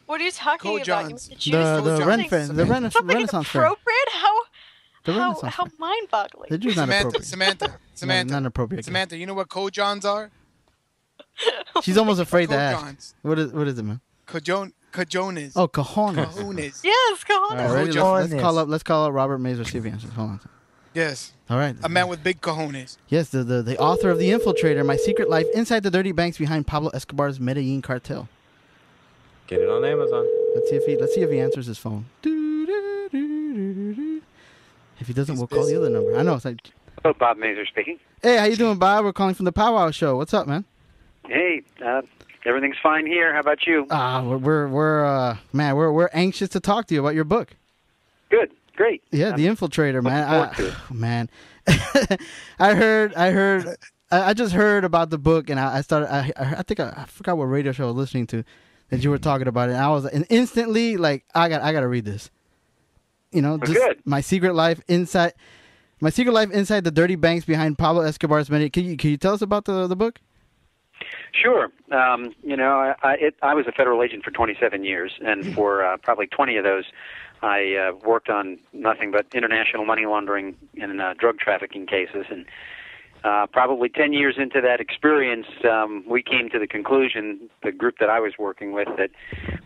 What are you talking about? You the Renaissance Fair. Appropriate? Renaissance How Fair. mind-boggling. The Jew's not appropriate. Samantha. Not appropriate. Samantha, you know what Kojons are? She's almost afraid to Kojons. ask. What is it, man? Cajones. Oh, cojones. Cojones. Yes, cojones. All right, ready? Let's call up Robert Mazur, see if he answers. Hold on. Yes. All right. A man with big cojones. Yes, the author of The Infiltrator, My Secret Life Inside the Dirty Banks Behind Pablo Escobar's Medellin Cartel. Get it on Amazon. Let's see if he answers his phone. If he doesn't, we'll call the other number. I know, it's like... Hello, Bob Mazur speaking. Hey, how you doing, Bob? We're calling from the Powwow Show. What's up, man? Hey, everything's fine here. How about you? We're anxious to talk to you about your book. Good, great. Yeah, The Infiltrator, man. Man, I just heard about the book, and I forgot what radio show I was listening to that you were talking about it. And instantly like, I gotta read this. You know, just good. My Secret Life Inside the Dirty Banks Behind Pablo Escobar's Medellin. Can you tell us about the book? Sure. You know, I was a federal agent for 27 years, and for probably 20 of those, I worked on nothing but international money laundering and drug trafficking cases. And probably 10 years into that experience, we came to the conclusion, the group that I was working with, that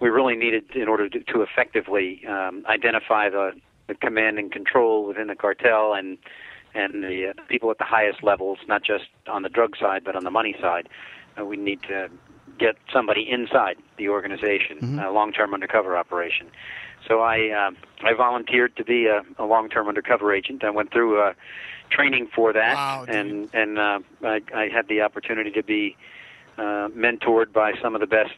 we really needed, in order to effectively identify the command and control within the cartel and the people at the highest levels, not just on the drug side, but on the money side. We need to get somebody inside the organization, a long-term undercover operation. So I volunteered to be a long-term undercover agent. I went through training for that, wow, and I had the opportunity to be mentored by some of the best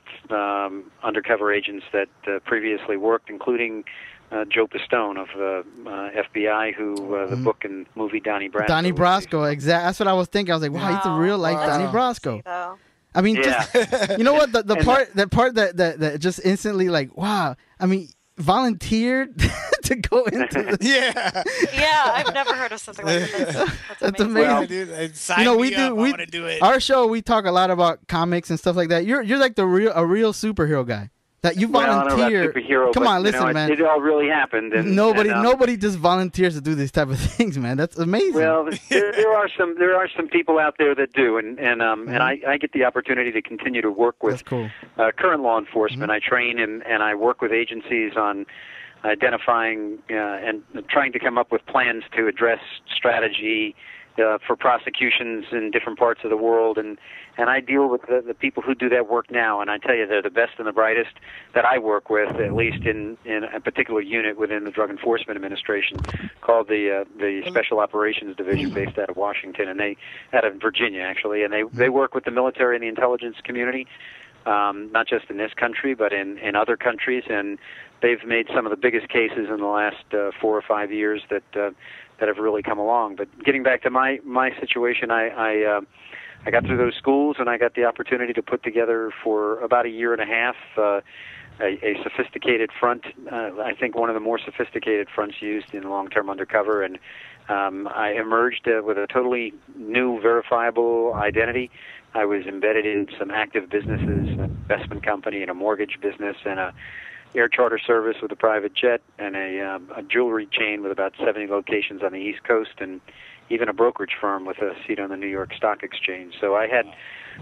undercover agents that previously worked, including Joe Pistone of FBI, who the book and movie Donnie Brasco. Donnie Brasco, exactly. That's what I was thinking. I was like, wow, he's a real life Donnie Brasco. I mean, yeah. just, you know what? The part that just instantly like, wow. I mean, volunteered to go into this. Yeah, I've never heard of something like this. That's amazing. Well, dude, sign me up. I want to do it. Our show, we talk a lot about comics and stuff like that. You're like a real superhero guy. That you volunteer. Come on, listen, man. It all really happened. And, nobody just volunteers to do these type of things, man. That's amazing. Well, there are some people out there that do, and I get the opportunity to continue to work with current law enforcement. I train and I work with agencies on identifying and trying to come up with plans to address strategy for prosecutions in different parts of the world, and I deal with the people who do that work now, and I tell you, they're the best and the brightest that I work with, at least in a particular unit within the Drug Enforcement Administration called the Special Operations Division, based out of Washington, and out of Virginia actually, and they work with the military and the intelligence community, not just in this country but in other countries, and they've made some of the biggest cases in the last 4 or 5 years that have really come along. But getting back to my situation, I got through those schools, and I got the opportunity to put together for about a year and a half a sophisticated front. I think one of the more sophisticated fronts used in long-term undercover, and I emerged with a totally new, verifiable identity. I was embedded in some active businesses, an investment company and a mortgage business, and a air charter service with a private jet, and a jewelry chain with about 70 locations on the East Coast, and even a brokerage firm with a seat on the New York Stock Exchange. So I had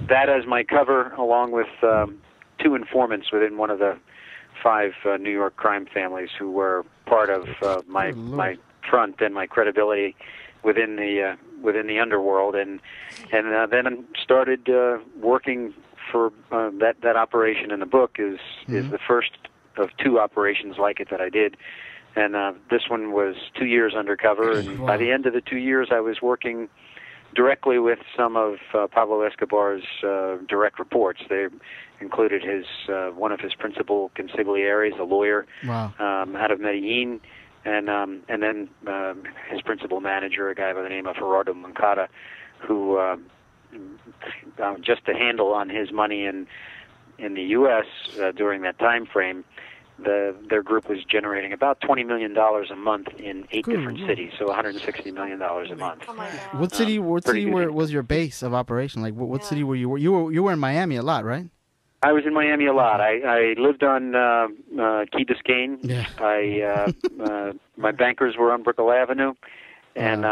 that as my cover, along with 2 informants within one of the 5 New York crime families who were part of my front and my credibility within the underworld, and then started working for that operation in the book is the first of 2 operations like it that I did, and this one was 2 years undercover, and by the end of the 2 years I was working directly with some of Pablo Escobar's direct reports. They included one of his principal consigliaries, a lawyer out of Medellin, and then his principal manager, a guy by the name of Gerardo Moncada, who just to handle on his money in the U.S. During that time frame, their group was generating about $20 million a month in 8 different cities, so $160 million a month. Oh my God. What city was your base of operation? Like, what city were you? You were in Miami a lot, right? I was in Miami a lot. I lived on Key Biscayne. Yeah. My bankers were on Brickell Avenue, and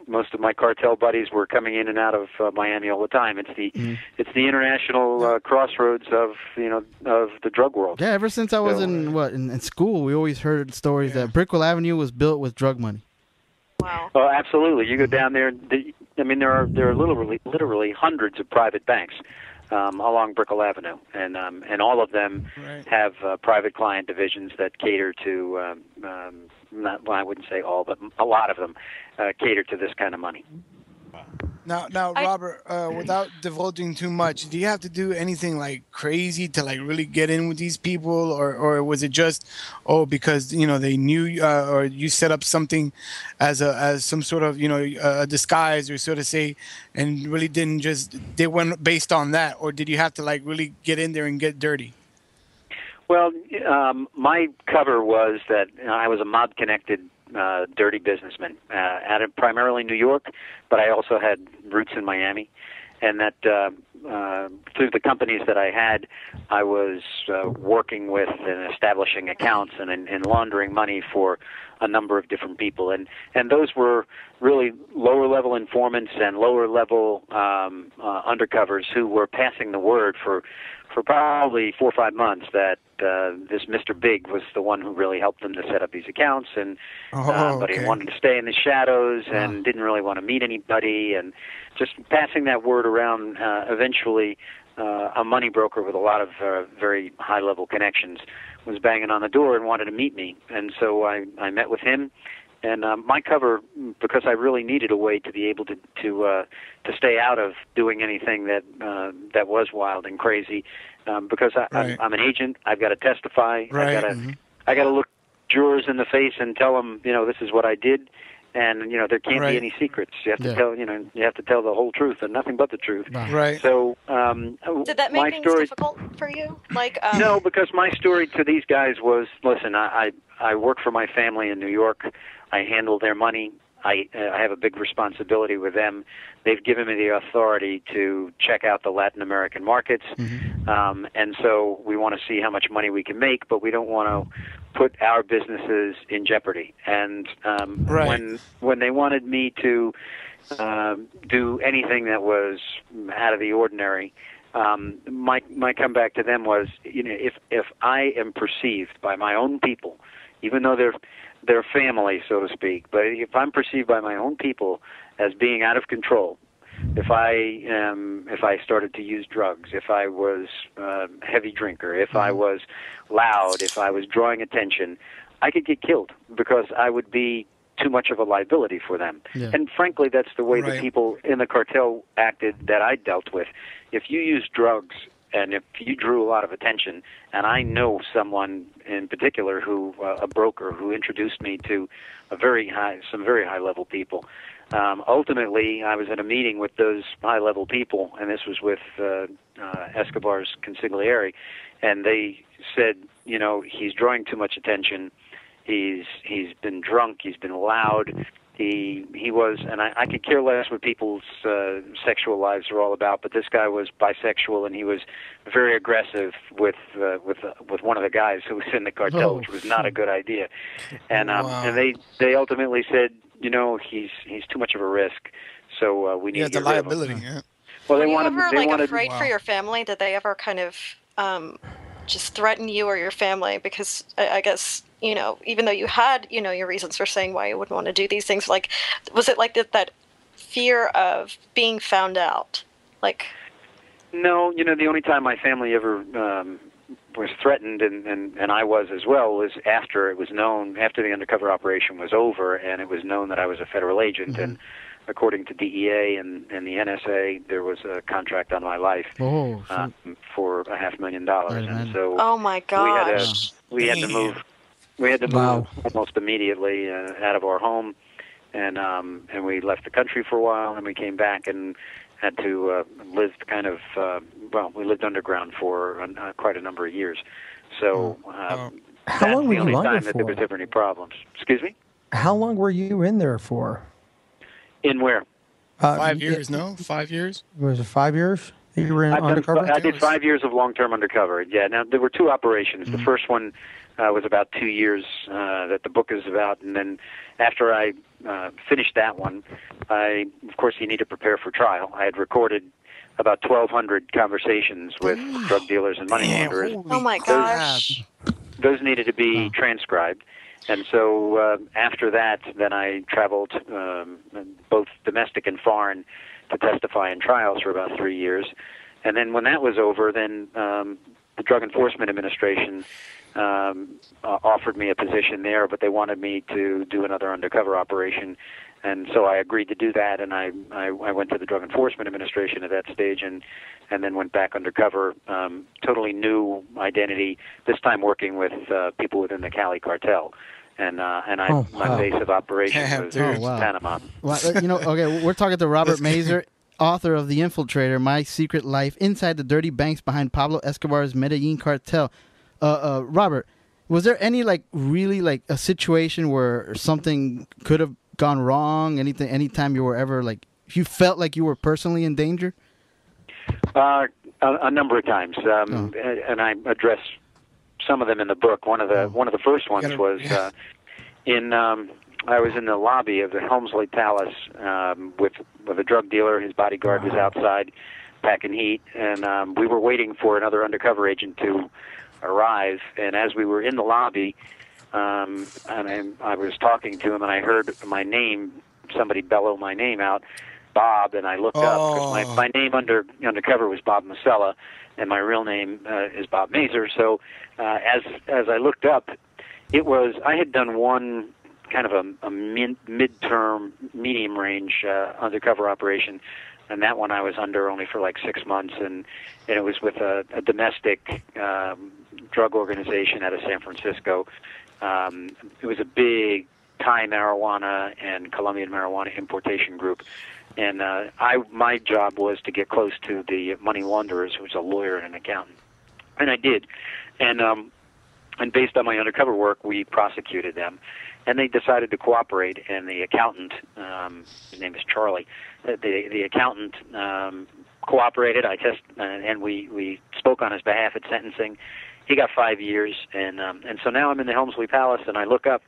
most of my cartel buddies were coming in and out of Miami all the time. It's the international crossroads of the drug world. Yeah. Ever since I was in school, we always heard stories that Brickell Avenue was built with drug money. Wow. Oh, absolutely. You go down there. There are literally hundreds of private banks along Brickell Avenue, and all of them have private client divisions that cater to. I wouldn't say all, but a lot of them cater to this kind of money. Now, Robert, without divulging too much, do you have to do anything like crazy to like really get in with these people, or was it just because they knew or you set up something as some sort of a disguise or so to say, and really they went based on that, or did you have to like really get in there and get dirty? Well, my cover was that I was a mob-connected dirty businessman, out of primarily New York, but I also had roots in Miami, and that through the companies that I had, I was working with and establishing accounts and laundering money for a number of different people, and those were really lower-level informants and lower-level undercovers who were passing the word for probably 4 or 5 months that this Mr. Big was the one who really helped them to set up these accounts, but he wanted to stay in the shadows and didn't really want to meet anybody, and just passing that word around. Eventually, a money broker with a lot of very high-level connections was banging on the door and wanted to meet me, and so I met with him. And my cover, because I really needed a way to be able to stay out of doing anything that was wild and crazy, because I'm an agent, I've got to testify, I got to look jurors in the face and tell them, this is what I did, and there can't be any secrets. You have to tell, you have to tell the whole truth and nothing but the truth. Right. So, did that make things difficult for you? No, because my story to these guys was, listen, I work for my family in New York. I handle their money. I have a big responsibility with them. They've given me the authority to check out the Latin American markets, and so we want to see how much money we can make, but we don't want to put our businesses in jeopardy. And when they wanted me to do anything that was out of the ordinary, my comeback to them was, if I am perceived by my own people, even though they're family, so to speak, but if I'm perceived by my own people as being out of control, if I started to use drugs, if I was a heavy drinker, if I was loud, if I was drawing attention, I could get killed because I would be too much of a liability for them. Yeah. And frankly, that's the way the people in the cartel acted that I dealt with. If you use drugs and if you drew a lot of attention, and I know someone in particular who, a broker who introduced me to some very high level people. Ultimately, I was in a meeting with those high level people, and this was with Escobar's consigliere, and they said, he's drawing too much attention. He's been drunk. He's been loud. He was, and I could care less what people's sexual lives are all about, but this guy was bisexual, and he was very aggressive with one of the guys who was in the cartel, which was not a good idea. And and they ultimately said, he's too much of a risk, so we need to get rid of him. liability. Yeah. Well, were you ever afraid for your family? Did they ever kind of just threaten you or your family? Because I guess, even though you had, your reasons for saying why you wouldn't want to do these things, was it like that fear of being found out? No, the only time my family ever was threatened, and I was as well, was after it was known, after the undercover operation was over, and it was known that I was a federal agent, and according to DEA and the NSA, there was a contract on my life for $500,000, and so oh my gosh, we had to move. We had to move almost immediately out of our home, and we left the country for a while, and we came back and had to live we lived underground for quite a number of years. So How long were you under for? That's the only time that there was ever any problems. Excuse me? How long were you in there for? In where? 5 years, no? 5 years? Was it 5 years that you were in undercover? I did 5 years of long-term undercover. Yeah, now there were two operations. The first one was about 2 years that the book is about, and then after I finished that one, of course, you need to prepare for trial. I had recorded about 1,200 conversations with drug dealers and money launderers. Oh my gosh! Those needed to be transcribed. And so after that, then I traveled both domestic and foreign to testify in trials for about 3 years. And then when that was over, then the Drug Enforcement Administration offered me a position there, but they wanted me to do another undercover operation. And so I agreed to do that, and I went to the Drug Enforcement Administration at that stage and then went back undercover, totally new identity, this time working with people within the Cali cartel. And my base of operation was Panama. Well, okay, we're talking to Robert Mazur, author of The Infiltrator, My Secret Life, Inside the Dirty Banks Behind Pablo Escobar's Medellin Cartel. Robert, was there any, really, a situation where something could have gone wrong? Anytime you were ever, you felt like you were personally in danger? A number of times, and I address some of them in the book. One of the first ones was I was in the lobby of the Helmsley Palace with a drug dealer. His bodyguard was outside packing heat, and we were waiting for another undercover agent to arrive. And as we were in the lobby, and I was talking to him, and I heard my name, somebody bellow my name out, Bob, and I looked up, because my name undercover was Bob Masella, and my real name is Bob Mazur. So as I looked up, I had done one kind of a mid-term, medium-range undercover operation, and that one I was under only for 6 months, and it was with a domestic drug organization out of San Francisco. It was a big Thai marijuana and Colombian marijuana importation group. And my job was to get close to the money launderers, who was a lawyer and an accountant, and I did. And based on my undercover work, we prosecuted them, and they decided to cooperate. And the accountant, his name is Charlie, the accountant cooperated. And we spoke on his behalf at sentencing. He got 5 years, and so now I'm in the Helmsley Palace, and I look up,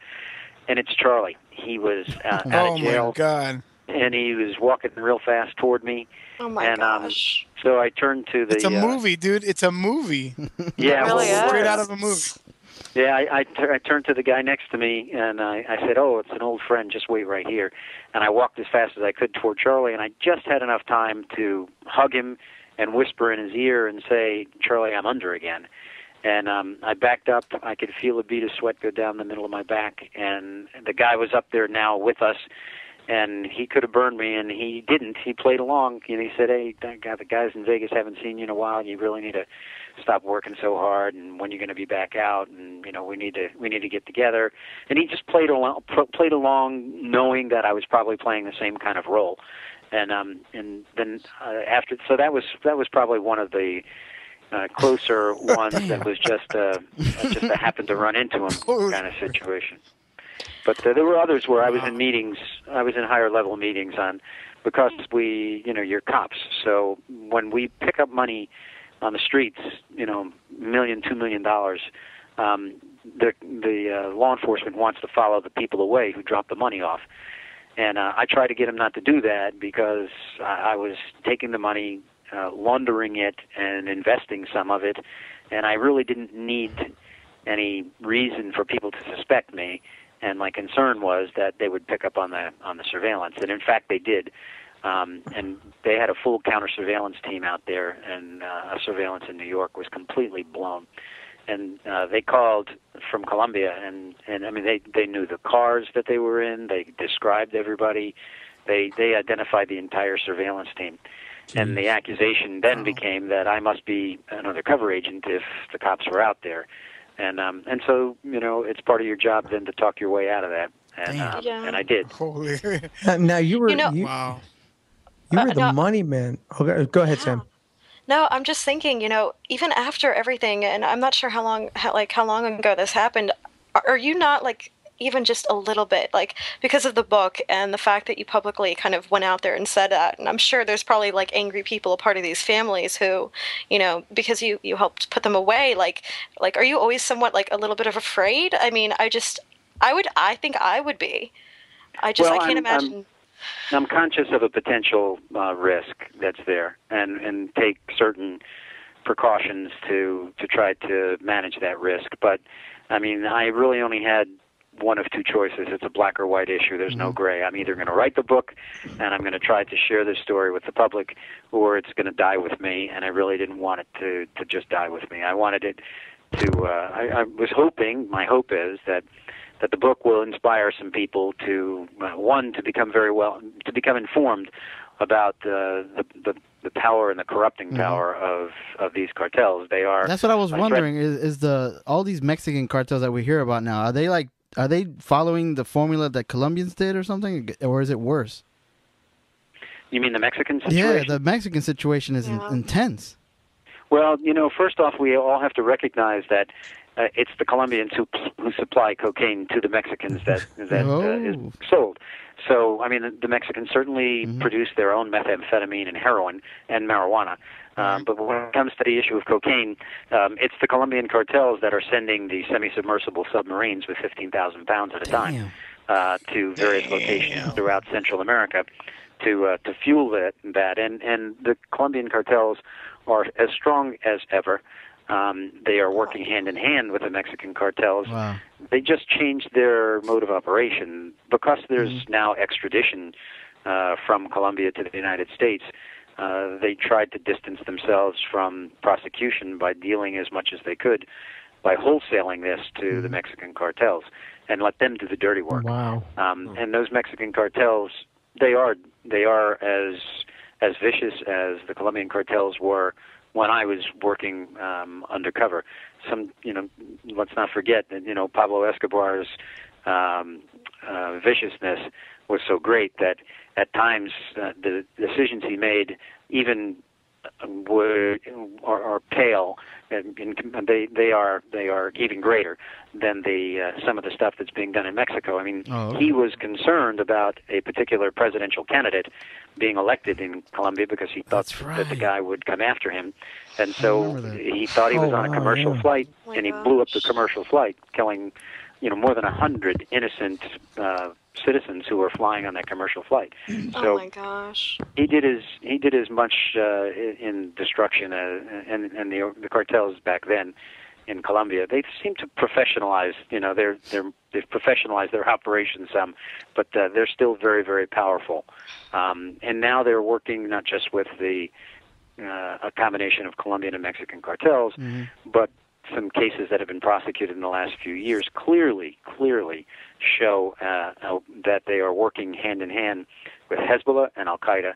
and it's Charlie. He was out of jail. Oh my God. And he was walking real fast toward me. Oh my gosh! So I turned to the. It's a movie, dude. It's a movie. Yeah, it really is. Straight out of a movie. Yeah, I turned to the guy next to me, and I said, "Oh, it's an old friend. Just wait right here." And I walked as fast as I could toward Charlie, and I just had enough time to hug him and whisper in his ear and say, "Charlie, I'm under again." And I backed up. I could feel a bead of sweat go down the middle of my back, and the guy was up there now with us. And he could have burned me, and he didn't. He played along. And he said, "Hey, the guys in Vegas haven't seen you in a while, and you really need to stop working so hard. And when you're going to be back out, and we need to get together." And he just played along, knowing that I was probably playing the same kind of role. And then after, so that was probably one of the closer ones that was just a happened to run into him kind of situation. But there were others where I was in meetings. I was in higher level meetings because you're cops. So when we pick up money on the streets, $1 million, $2 million, the law enforcement wants to follow the people away who drop the money off. And I try to get them not to do that because I was taking the money, laundering it, and investing some of it, and I really didn't need any reason for people to suspect me. And my concern was that they would pick up on the surveillance, and in fact they did. And they had a full counter surveillance team out there, and surveillance in New York was completely blown. And they called from Colombia, and I mean they knew the cars that they were in. They described everybody. They identified the entire surveillance team. Jeez. And the accusation then became that I must be an undercover agent if the cops were out there. And so, it's part of your job then to talk your way out of that. And I did. Now you were wow. You were the money man. Okay, go ahead, Sam. No, I'm just thinking, even after everything, and I'm not sure how long ago this happened. Are you not like even just a little bit like because of the book and the fact that you publicly kind of went out there and said that? And I'm sure there's probably like angry people, a part of these families who, because you helped put them away. Like, are you always somewhat like a little bit of afraid? I mean, I think I would be. Well, I can't imagine. I'm conscious of a potential risk that's there, and take certain precautions to try to manage that risk. But I mean, I really only had one of two choices. It's a black or white issue. There's no gray. I'm either going to write the book and I'm going to try to share this story with the public, or it's going to die with me. And I really didn't want it to just die with me. I wanted it to. I was hoping. My hope is that the book will inspire some people to to become informed about the power and the corrupting power of these cartels. They are. That's what I was wondering. Is all these Mexican cartels that we hear about now, are they following the formula that Colombians did or something, or is it worse? You mean the Mexican situation? Yeah, the Mexican situation is intense. Well, first off, we all have to recognize that it's the Colombians who supply cocaine to the Mexicans that is sold. So, I mean, the Mexicans certainly produce their own methamphetamine and heroin and marijuana. But when it comes to the issue of cocaine, it's the Colombian cartels that are sending the semi-submersible submarines with 15,000 pounds at a time to various locations throughout Central America to fuel that. And the Colombian cartels are as strong as ever. They are working hand in hand with the Mexican cartels. Wow. They just changed their mode of operation because there's now extradition from Colombia to the United States. They tried to distance themselves from prosecution by dealing as much as they could by wholesaling this to the Mexican cartels and let them do the dirty work. Wow. And those Mexican cartels, they are as vicious as the Colombian cartels were when I was working undercover. Let's not forget that Pablo Escobar's viciousness was so great that at times the decisions he made even are pale, and they are even greater than some of the stuff that's being done in Mexico. I mean, he was concerned about a particular presidential candidate being elected in Colombia because he thought that the guy would come after him, and so he thought he was on a commercial flight, and he blew up the commercial flight, killing more than 100 innocent citizens who were flying on that commercial flight. So oh my gosh! He did as much in destruction and the cartels back then in Colombia. They seem to professionalize. They've professionalized their operations some, but they're still very, very powerful. And now they're working not just with a combination of Colombian and Mexican cartels, but some cases that have been prosecuted in the last few years clearly show that they are working hand in hand with Hezbollah and Al Qaeda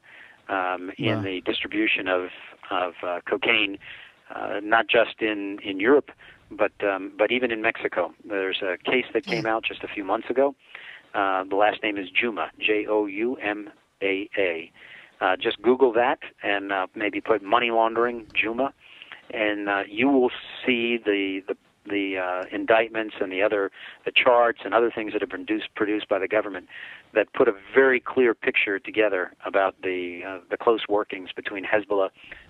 in the distribution of cocaine, not just in Europe, but even in Mexico. There's a case that came out just a few months ago. The last name is Jouma, Joumaa. Just Google that and maybe put money laundering Jouma, and you will see the indictments and the charts and other things that have been produced by the government that put a very clear picture together about the close workings between Hezbollah,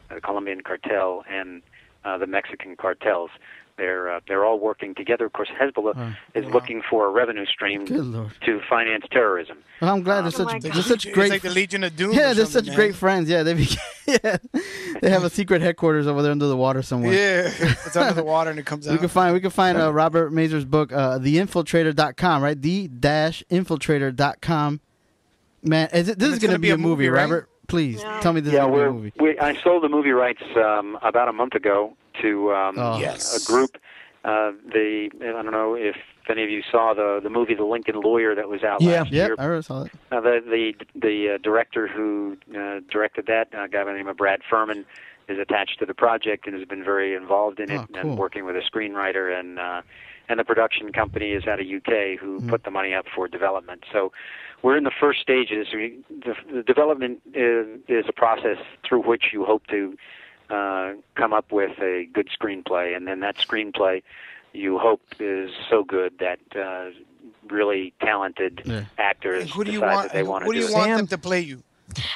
the Colombian cartel, and the Mexican cartels. They're all working together. Of course, Hezbollah is looking for a revenue stream to finance terrorism. Well, I'm glad they're such great. It's like the Legion of Doom. Yeah, they're such great friends. Yeah, they have a secret headquarters over there under the water somewhere. Yeah, it's under the water and it comes out. We can find Robert Mazur's book, theinfiltrator.com, right? The-infiltrator.com. Man, this is going to be a movie, right? Robert. Please tell me this is going to be a movie. I sold the movie rights about a month ago to a group. I don't know if any of you saw the movie The Lincoln Lawyer that was out last year. I saw it. The director who directed that, a guy by the name of Brad Furman, is attached to the project and has been very involved in it and working with a screenwriter, and the production company is out of UK who put the money up for development. So we're in the first stages. The development is a process through which you hope to come up with a good screenplay, and then that screenplay you hope is so good that really talented actors decide that they want to do it. Who do you want them to play you?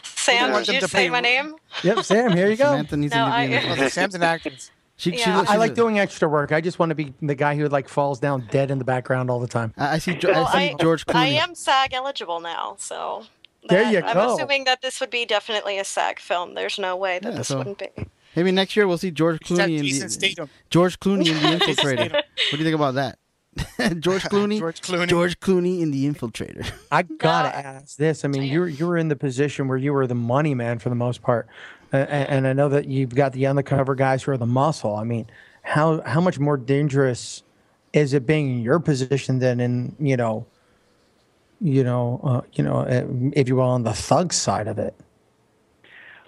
Sam, did you say my name? Yep, Sam, here you go. Samantha needs to be in the Sam's an actress. I like doing extra work. I just want to be the guy who falls down dead in the background all the time. I see George Clooney. I am SAG eligible now, so there you go. I'm assuming that this would be definitely a SAG film. There's no way that this wouldn't be. Maybe next year we'll see George Clooney in the Infiltrator. What do you think about that? George Clooney in The Infiltrator. I gotta ask this. I mean, you were in the position where you were the money man for the most part, and I know that you've got the undercover guys who are the muscle. I mean, how much more dangerous is it being in your position than in if you will, on the thug side of it?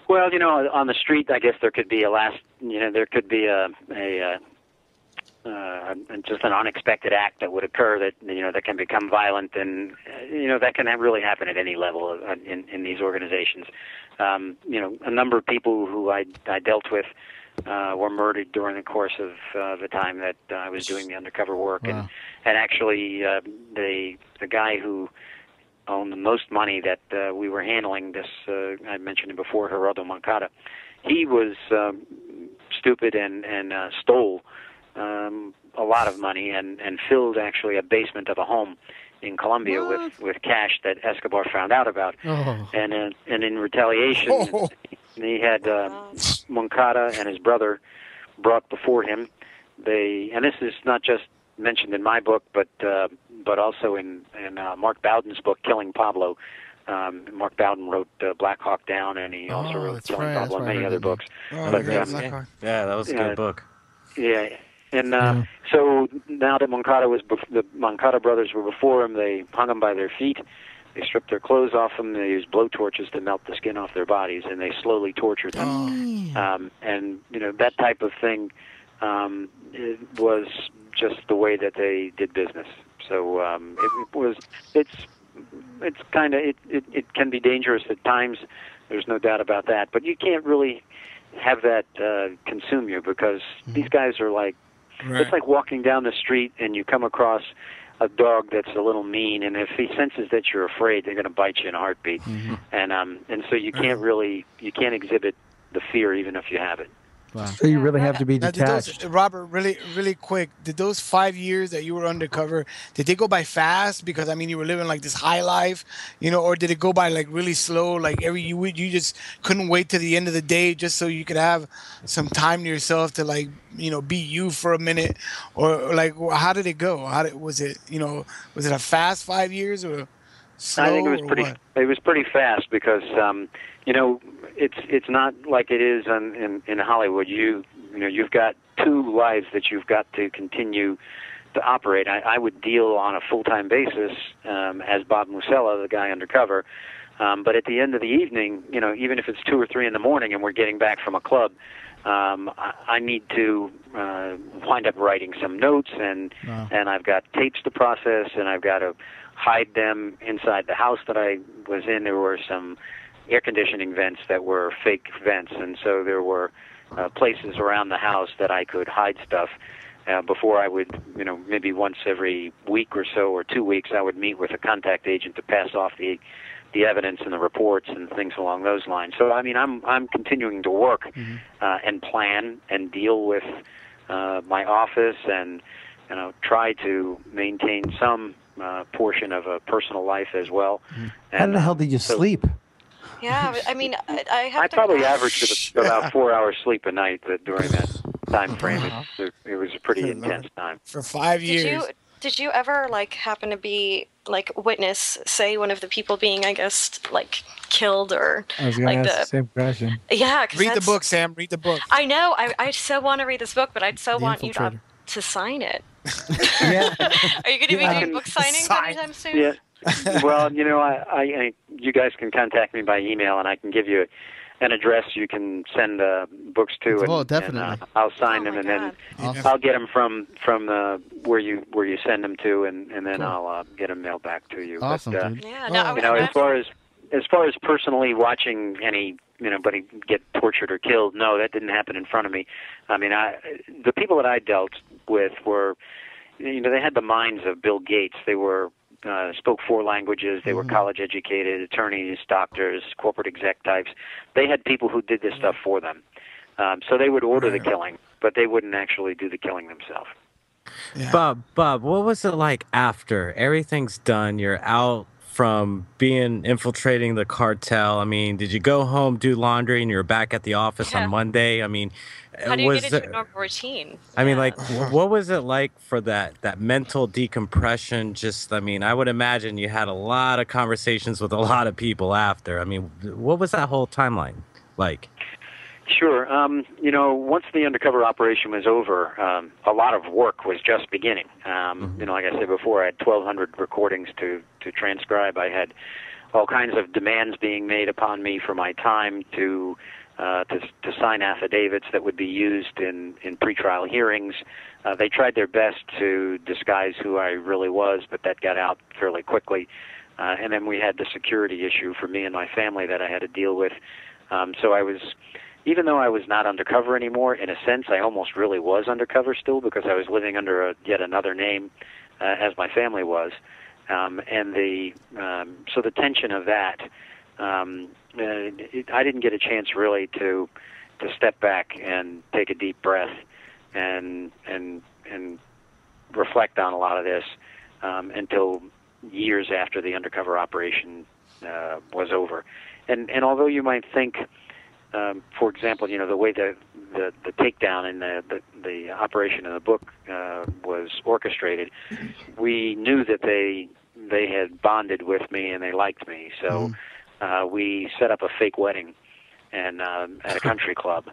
Well, on the street, I guess there could be just an unexpected act that would occur that can become violent, and that can really happen at any level in these organizations. A number of people who I dealt with were murdered during the course of the time that I was doing the undercover work, and actually the guy who owned the most money that we were handling, this I mentioned it before, Gerardo Moncada, he was stupid and stole a lot of money and filled actually a basement of a home in Colombia with cash that Escobar found out about. And in retaliation, he had Moncada and his brother brought before him. And this is not just mentioned in my book, but also in Mark Bowden's book, Killing Pablo. Mark Bowden wrote Black Hawk Down, and he also wrote Killing Pablo and many other books. Yeah, that was a good book. Yeah. And so now that the Moncada brothers were before him, they hung them by their feet. They stripped their clothes off them. They used blowtorches to melt the skin off their bodies, and they slowly tortured them. And that type of thing it was just the way that they did business. So it can be dangerous at times. There's no doubt about that. But you can't really have that consume you, because these guys are like. Right. It's like walking down the street and you come across a dog that's a little mean, and if he senses that you're afraid, they're going to bite you in a heartbeat. And so you can't exhibit the fear even if you have it. Wow. So you really have to be detached. Robert, really quick, did those 5 years that you were undercover, did they go by fast? Because, I mean, you were living like this high life, or did it go by like really slow? Like you just couldn't wait till the end of the day just so you could have some time to yourself to be you for a minute? Or like, how did it go? Was it a fast 5 years or slow? I think it was pretty fast because, it's not like it is in Hollywood. You've got two lives that you've got to continue to operate. I would deal on a full-time basis as Bob Musella, the guy undercover. But at the end of the evening, even if it's 2 or 3 in the morning and we're getting back from a club, I need to wind up writing some notes, and I've got tapes to process, and I've got to hide them inside the house that I was in. There were some air conditioning vents that were fake vents, and so there were places around the house that I could hide stuff. Before I would, maybe once every week or so, or 2 weeks, I would meet with a contact agent to pass off the evidence and the reports and things along those lines. So I mean, I'm continuing to work and plan and deal with my office, and try to maintain some portion of a personal life as well. How the hell did you sleep? Yeah, I mean, I probably averaged about 4 hours sleep a night during that time frame. It was a pretty intense time. For 5 years. Did you ever happen to be witness, say, one of the people being, I guess, killed or I was going to ask the same question. Yeah, read the book, Sam. Read the book. I know. I so want to read this book, but I'd so want you to sign it. Yeah. Are you going to be doing book signings anytime soon? Yeah. Well, I you guys can contact me by email, and I can give you an address you can send books to. Oh, definitely. And, I'll sign them, and then I'll get them from where you send them to, and then I'll get them mailed back to you. Awesome, but, dude. Yeah. No, as far as as far as personally watching anybody get tortured or killed, no, that didn't happen in front of me. I mean, the people that I dealt with were, they had the minds of Bill Gates. They were spoke 4 languages. They were college educated, attorneys, doctors, corporate exec types. They had people who did this stuff for them. So they would order the killing, but they wouldn't actually do the killing themselves. Yeah. Bob, what was it like after everything's done? You're out from infiltrating the cartel. I mean, did you go home, do laundry, and you're back at the office on Monday? I mean, how do you get into a normal routine? I mean, like, what was it like for that mental decompression? Just, I mean, I would imagine you had a lot of conversations with a lot of people after. I mean, what was that whole timeline like? Sure. Once the undercover operation was over, a lot of work was just beginning. Like I said before, I had 1,200 recordings to transcribe. I had all kinds of demands being made upon me for my time to sign affidavits that would be used in pretrial hearings. They tried their best to disguise who I really was, but that got out fairly quickly. And then we had the security issue for me and my family that I had to deal with. So I was... Even though I was not undercover anymore, in a sense, I almost really was undercover still because I was living under yet another name, as my family was, so the tension of that, I didn't get a chance really to step back and take a deep breath and reflect on a lot of this until years after the undercover operation was over, and although you might think. For example, the way the takedown and the operation in the book was orchestrated, we knew that they had bonded with me and they liked me. So we set up a fake wedding and at a country club,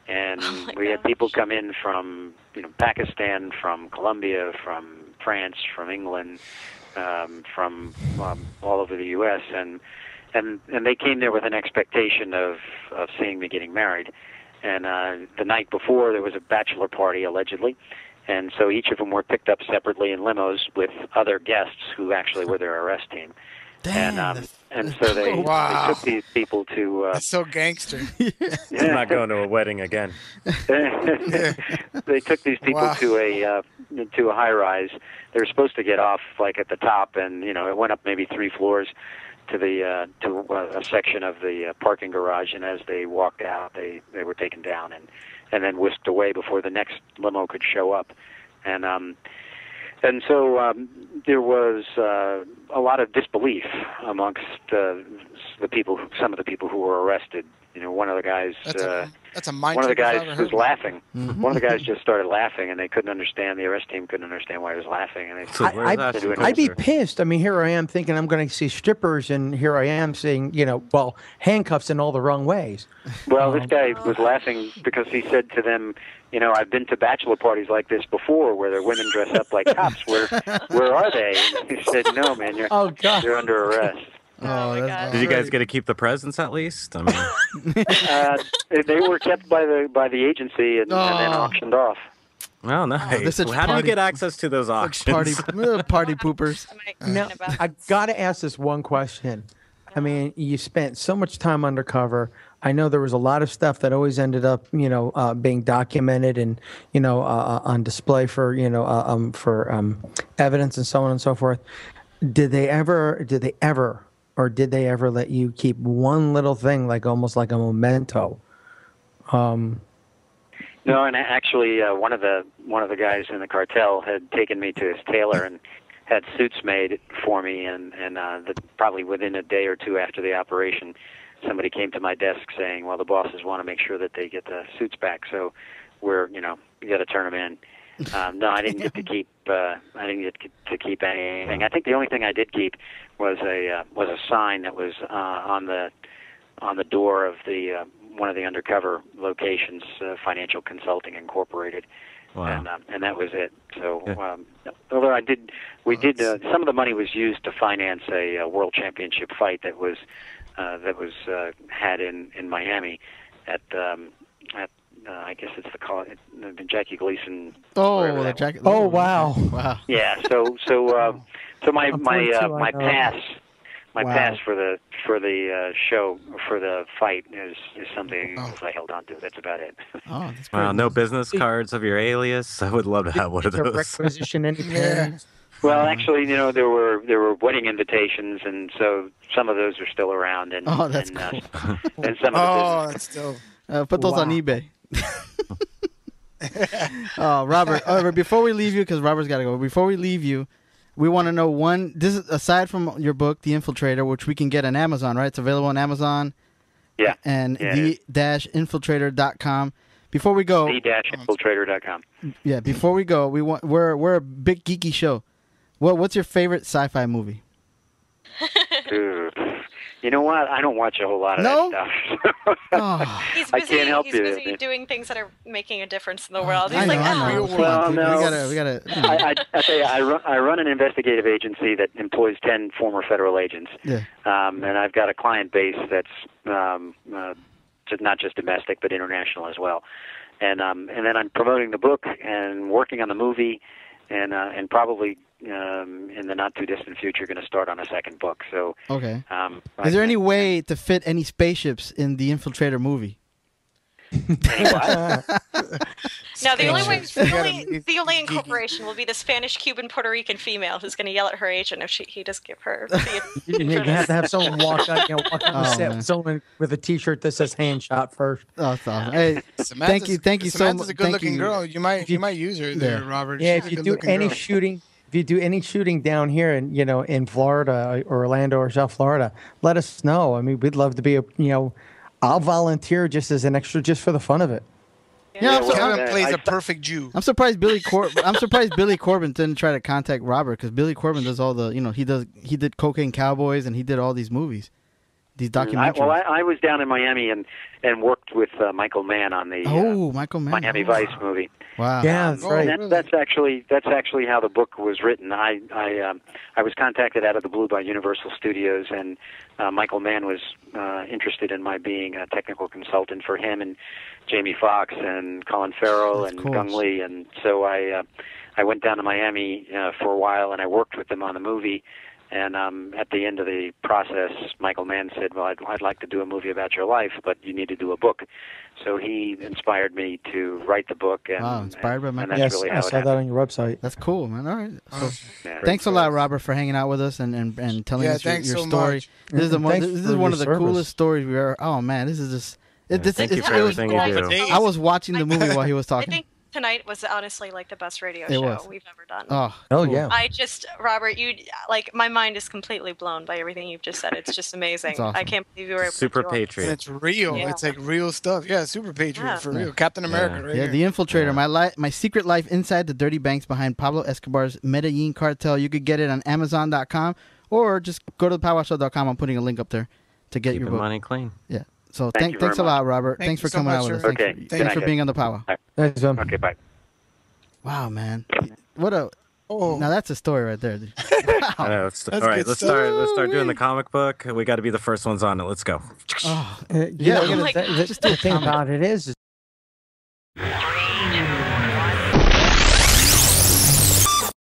and we had people come in from Pakistan, from Colombia, from France, from England, from all over the U.S. and they came there with an expectation of seeing me getting married. And the night before, there was a bachelor party, allegedly. And so each of them were picked up separately in limos with other guests who actually were their arrest team. Damn, and so they took these people to... That's so gangster. I'm not going to a wedding again. They took these people to a high-rise. They were supposed to get off like at the top, and it went up maybe 3 floors. To a section of the parking garage, and as they walked out, they were taken down and then whisked away before the next limo could show up, and so there was a lot of disbelief amongst some of the people who were arrested. One of the guys. That's a one of the guys was laughing. One of the guys just started laughing, and they couldn't understand. The arrest team couldn't understand why he was laughing. And I'd be pissed. I mean, here I am thinking I'm going to see strippers, and here I am seeing, handcuffs in all the wrong ways. Well, this guy was laughing because he said to them, I've been to bachelor parties like this before, where the women dress up like cops. Where are they? And he said, "No, man, you're under arrest." Oh my God. Did you guys get to keep the presents at least? I mean, they were kept by the agency and then auctioned off. Oh, nice. How do you get access to those auctions? Party poopers. Now, I got to ask this one question. I mean, you spent so much time undercover. I know there was a lot of stuff that always ended up, being documented and, on display for, evidence and so on and so forth. Did they ever let you keep one little thing, like almost like a memento? No, and actually, one of the guys in the cartel had taken me to his tailor and had suits made for me, and probably within a day or two after the operation, somebody came to my desk saying, "Well, the bosses want to make sure that they get the suits back, so we got to turn them in." No, I didn't get to keep. I didn't get to keep anything. I think the only thing I did keep was a sign that was on the door of the one of the undercover locations, Financial Consulting Incorporated. Wow. And that was it. So, although we did some of the money was used to finance a world championship fight that was had in Miami at I guess it's the Jackie Gleason. Oh, the Jackie. Oh, wow. Wow. Yeah. So my pass pass for the show, for the fight is something else I held on to. That's about it. Oh, that's Wow, great. no business cards of your alias. I would love to have one of those. Requisition any pins? Well, actually, there were wedding invitations, and so some of those are still around. And that's cool. And some of the that's still. Put those on eBay. Robert, before we leave you, because Robert's got to go. Before we leave you, we want to know this is aside from your book, The Infiltrator, which we can get on Amazon, right? It's available on Amazon. Yeah. And the-infiltrator.com. Before we go, the-infiltrator.com. Yeah. Before we go, we're a big geeky show. What's your favorite sci-fi movie? You know what? I don't watch a whole lot of that stuff. He's busy. I can't help he's you. busy doing things that are making a difference in the world. He's I like, know. Well, no. We gotta. I tell you, I run an investigative agency that employs 10 former federal agents. Yeah. And I've got a client base that's not just domestic but international as well. And then I'm promoting the book and working on the movie, and probably in the not too distant future going to start on a second book. So okay. Is there any way to fit any spaceships in the Infiltrator movie? No, the only incorporation will be the Spanish, Cuban, Puerto Rican female who's going to yell at her agent if he does give her. You have to have someone walk on the set with someone with a T-shirt that says "hand shot" first. Oh, that's awesome. Hey, thank you so much. Samantha's a good-looking girl. You might use her there, Robert. Yeah, She's if you do any shooting. If you do any shooting down here in Florida or Orlando or South Florida, let us know. I mean, we'd love to be I'll volunteer just as an extra, just for the fun of it. Yeah, Kevin plays a perfect Jew. I'm surprised Billy Corbin didn't try to contact Robert, because Billy Corbin does all the he did Cocaine Cowboys and he did all these movies, these documentaries. I was down in Miami and worked with Michael Mann on the Michael Mann. Miami Vice movie. Wow. Yeah, that's right. That's actually how the book was written. I was contacted out of the blue by Universal Studios, and Michael Mann was interested in my being a technical consultant for him and Jamie Foxx and Colin Farrell and Gung Lee, and so I went down to Miami for a while and I worked with them on the movie. And at the end of the process, Michael Mann said, "Well, I'd like to do a movie about your life, but you need to do a book." So he inspired me to write the book. And, inspired by Michael. And that's really how I saw that on your website. That's cool, man. All right. So, thanks a lot, Robert, for hanging out with us and telling us your story. Much. This is one of the coolest stories we ever. Oh man, this is just. Thank you for everything you do. I was watching the movie while he was talking. I think tonight was honestly like the best radio show we've ever done. Oh cool. Yeah. Robert, my mind is completely blown by everything you've just said. It's just amazing. Awesome. I can't believe you were able Super to Patriot. And it's real. Yeah. It's like real stuff. Yeah, Super Patriot for real. Captain America, right? Yeah, here. The Infiltrator. My secret life inside the dirty banks behind Pablo Escobar's Medellin cartel. You could get it on Amazon.com or just go to thepowwowshow.com. I'm putting a link up there to get your book. Money clean. Yeah. So thanks a lot, Robert. Thanks for coming out with us. Okay. Thanks for being on the Powwow. Okay, bye. Wow, man. What a now that's a story right there. Wow. All right, let's start doing the comic book. We got to be the first ones on it. Let's go. Oh, The thing about it is